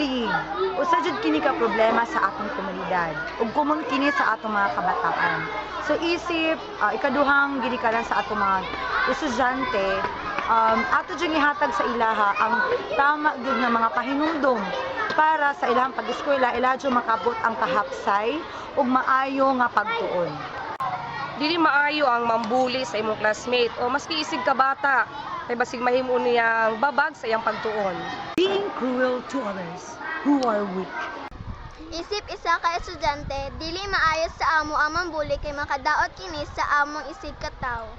bullying, usa jud kini ka problema sa atong komunidad ug common kini sa atong mga kabataan. So isip ikaduhang ginikanan sa atong mga estudyante, ato jud gihatag sa ilaha ang tama gyud nga mga pahinumdom para sa ilahang pag-eskwela ila jud makabot ang kahapsay ug maayo nga pagtuon. Dili maayo ang mambuli sa imong classmate o maski isig ka bata kay basig mahimo niyang babag sa iyang pagtuon. Being cruel to others who are weak. Isip isa ka estudyante, dili maayos sa amo ang mambuli kay makadaot kini sa among isig ka tawo.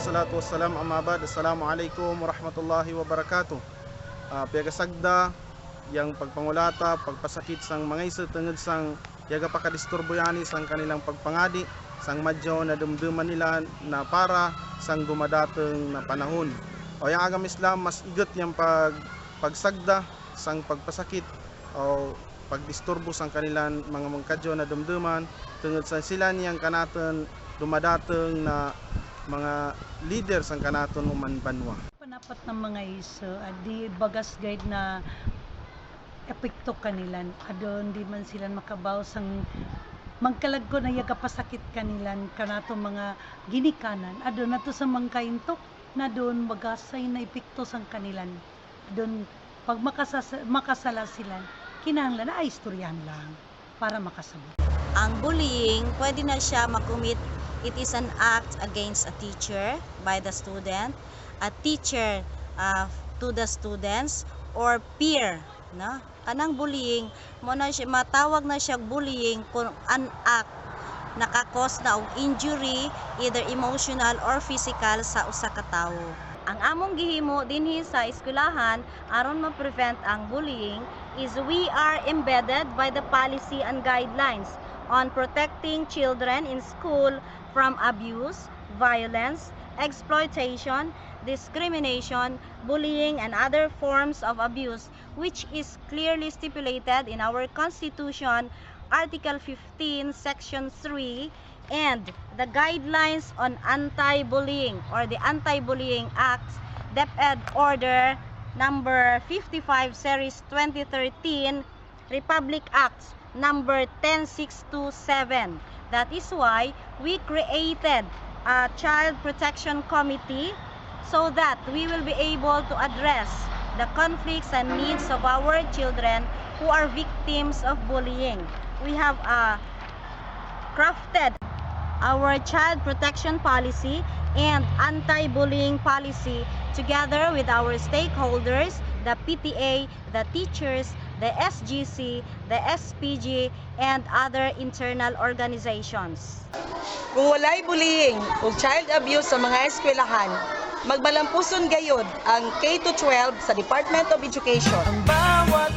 Wassalatu wassalam amma ba'd. Assalamualaikum warahmatullahi wabarakatuh. Piagasagda yang pagpangulata, pagpasakit sang mga isa tungod sang yaga pakadisturbo yani sang kanilang pagpangadi sang madyo na dumduman nila na para sang dumadateng na panahon. O yang agam Islam mas igot yang pagsagda sang pagpasakit o pagdisturbo sang kanilang mga mangkadyo na dumduman tungod sa sila niyang kanaton dumadateng na mga leader sang kanaton uman banwa. Panapat ng mga iso, di bagas guide na epekto kanilan. Adon di man sila makabaw sang magkalagko na yaga pasakit kanilan kanato mga ginikanan. Adon nato sa mangkaintok na doon magasay na epekto sang kanilan. Doon pag makasala sila, kinahanglan na istoryahan lang para makasabot. Ang bullying, pwede na siya makumit. It is an act against a teacher by the student, a teacher to the students, or peer. No? Kanang bullying, matawag na siya bullying kung an act nakakos na og injury, either emotional or physical sa usa ka tawo. Ang among gihimo dinhi sa eskwelahan aron ma-prevent ang bullying is we are embedded by the policy and guidelines on protecting children in school from abuse, violence, exploitation, discrimination, bullying, and other forms of abuse, which is clearly stipulated in our Constitution, Article 15, Section 3, and the Guidelines on Anti-Bullying or the Anti-Bullying Acts, DepEd Order Number 55, Series 2013, Republic Acts Number 10627. That is why we created a Child Protection Committee so that we will be able to address the conflicts and needs of our children who are victims of bullying. We have crafted our Child Protection Policy and Anti-Bullying Policy together with our stakeholders, the PTA, the teachers, the SGC, the SPG, and other internal organizations. Kung walay bullying o child abuse sa mga eskwelahan, magbalampuson gayud ang K-12 sa Department of Education. Ang bawat